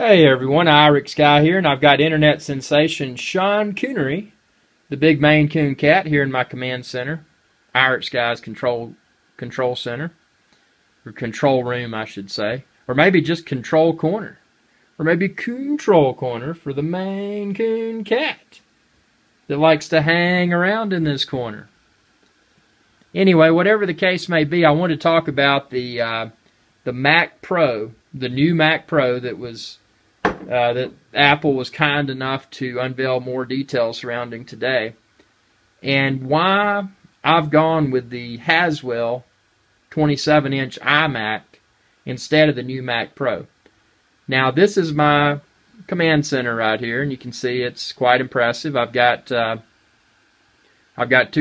Hey everyone, Irix Guy here, and I've got internet sensation Sean Coonery, the big Maine Coon cat, here in my command center. Irix Guy's control center, or control room, I should say, or maybe just control corner, or maybe control corner for the Maine Coon cat that likes to hang around in this corner. Anyway, whatever the case may be, I want to talk about the Mac Pro, the new Mac Pro that Apple was kind enough to unveil more details surrounding today, and why I've gone with the Haswell 27-inch iMac instead of the new Mac Pro. Now, this is my command center right here, and you can see it's quite impressive. I've got two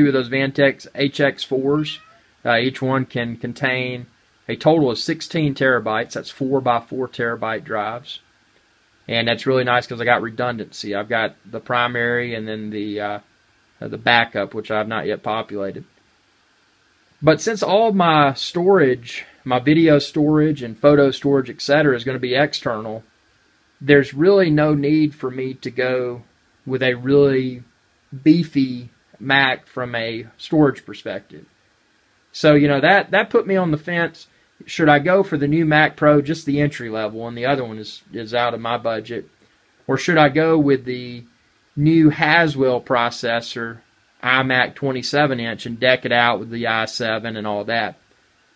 of those Vantex HX4s. Each one can contain a total of 16 terabytes. That's 4x4 terabyte drives. And that's really nice because I got redundancy. I've got the primary and then the backup, which I've not yet populated. But since all my storage, my video storage and photo storage, etc., is going to be external, there's really no need for me to go with a really beefy Mac from a storage perspective. So, you know, that put me on the fence. Should I go for the new Mac Pro, just the entry level, and the other one is out of my budget? Or should I go with the new Haswell processor, iMac 27-inch, and deck it out with the i7 and all that?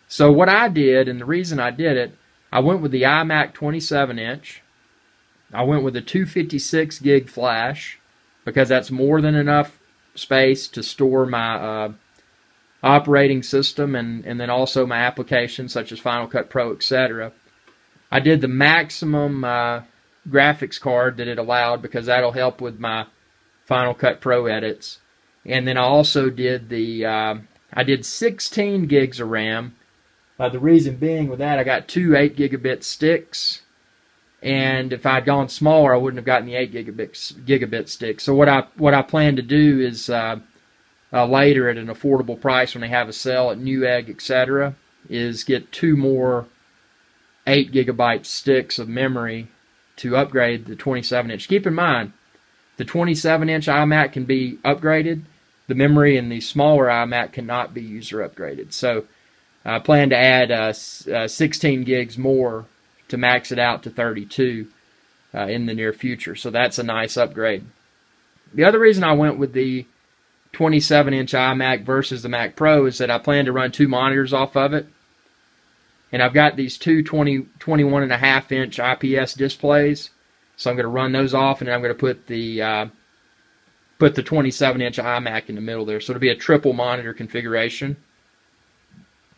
So what I did, and the reason I did it, I went with the iMac 27-inch. I went with a 256 gig flash, because that's more than enough space to store my operating system and then also my applications such as Final Cut Pro, etc. I did the maximum graphics card that it allowed because that'll help with my Final Cut Pro edits. And then I also did I did 16 gigs of RAM. The reason being with that, I got two 8 gigabit sticks, and if I'd gone smaller, I wouldn't have gotten the 8 gigabit stick. So what I plan to do is later at an affordable price when they have a sale at Newegg, etc., is get two more 8 gigabyte sticks of memory to upgrade the 27-inch. Keep in mind, the 27-inch iMac can be upgraded. The memory in the smaller iMac cannot be user upgraded. So I plan to add 16 gigs more to max it out to 32 in the near future. So that's a nice upgrade. The other reason I went with the 27-inch iMac versus the Mac Pro is that I plan to run two monitors off of it. And I've got these two 21.5-inch IPS displays. So I'm going to run those off, and then I'm going to put the 27-inch iMac in the middle there. So it'll be a triple monitor configuration.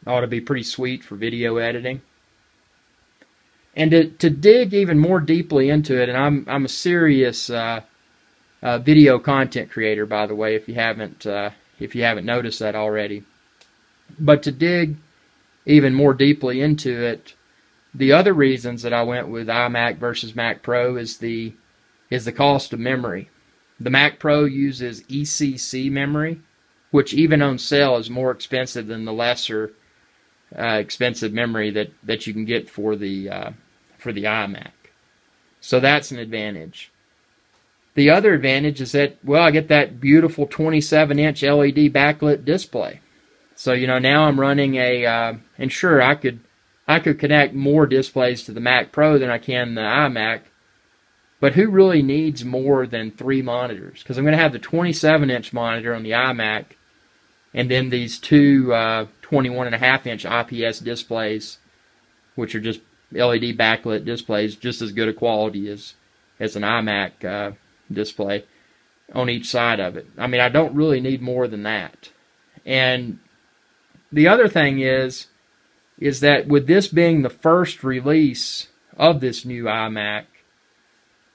Ought to be pretty sweet for video editing. And to dig even more deeply into it, and I'm a serious video content creator, by the way, if you haven't noticed that already. But to dig even more deeply into it, the other reasons that I went with iMac versus Mac Pro is the cost of memory. The Mac Pro uses ECC memory, which even on sale is more expensive than the lesser expensive memory that you can get for the iMac. So that's an advantage. The other advantage is that, well, I get that beautiful 27-inch LED backlit display. So, you know, now I'm running and sure, I could connect more displays to the Mac Pro than I can the iMac, but who really needs more than 3 monitors? Because I'm going to have the 27-inch monitor on the iMac, and then these two 21.5-inch IPS displays, which are just LED backlit displays, just as good a quality as an iMac display on each side of it. I mean, I don't really need more than that. And the other thing is that with this being the first release of this new iMac,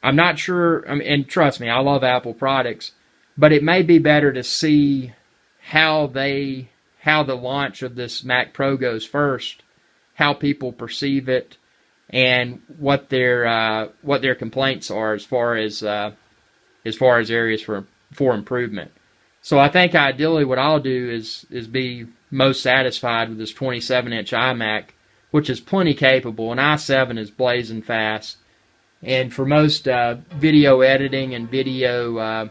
I'm not sure, I mean, and trust me, I love Apple products, but it may be better to see how the launch of this Mac Pro goes first, how people perceive it, and what their complaints are as far as areas for improvement. So I think ideally what I'll do is be most satisfied with this 27-inch iMac, which is plenty capable. An i7 is blazing fast. And for most video editing and video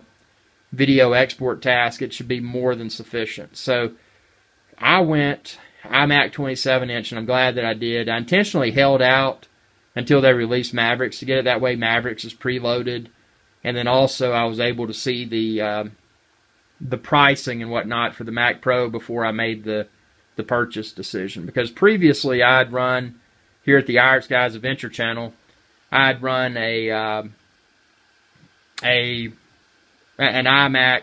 export tasks, it should be more than sufficient. So I went iMac 27-inch, and I'm glad that I did. I intentionally held out until they released Mavericks to get it that way. Mavericks is preloaded, and then also I was able to see the pricing and whatnot for the Mac Pro before I made the purchase decision. Because previously I'd run here at the Irish Guys Adventure channel, I'd run an iMac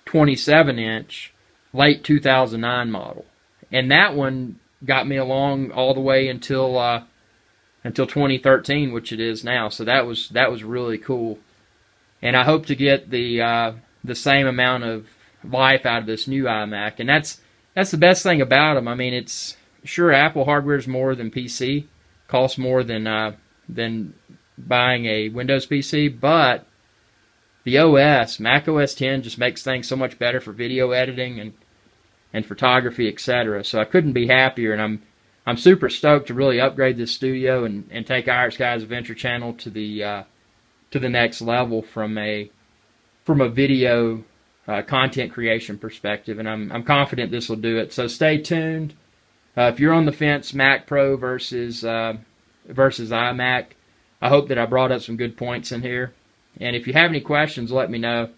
27-inch late 2009 model, and that one got me along all the way until 2013, which it is now. So that was really cool, and I hope to get the same amount of life out of this new iMac, and that's the best thing about them. I mean, it's sure Apple hardware is more than PC, costs more than buying a Windows PC, but the OS, Mac OS 10, just makes things so much better for video editing and photography, etc. So I couldn't be happier, and I'm super stoked to really upgrade this studio and take Irish Guys Adventure channel to the next level from a video content creation perspective, and I'm confident this will do it. So stay tuned. If you're on the fence, Mac Pro versus iMac, I hope that I brought up some good points in here. And if you have any questions, let me know.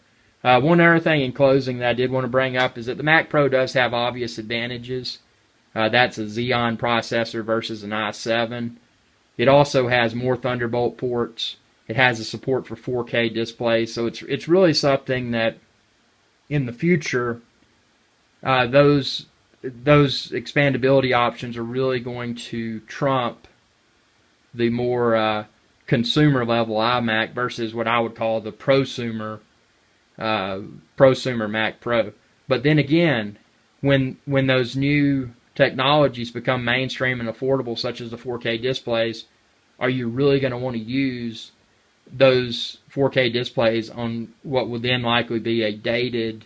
One other thing in closing that I did want to bring up is that the Mac Pro does have obvious advantages. That's a Xeon processor versus an i7. It also has more Thunderbolt ports. It has a support for 4K displays. So it's really something that in the future, those expandability options are really going to trump the more consumer level iMac versus what I would call the prosumer Mac Pro. But then again, when those new technologies become mainstream and affordable, such as the 4K displays, are you really going to want to use those 4K displays on what would then likely be a dated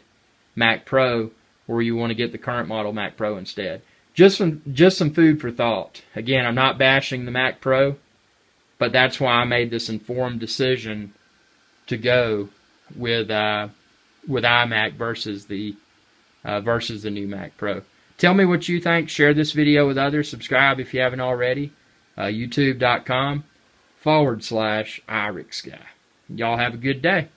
Mac Pro, or you want to get the current model Mac Pro instead? Just some food for thought. Again, I'm not bashing the Mac Pro, but that's why I made this informed decision to go with iMac versus the new Mac Pro. Tell me what you think. Share this video with others. Subscribe if you haven't already. YouTube.com/IrixGuy. Y'all have a good day.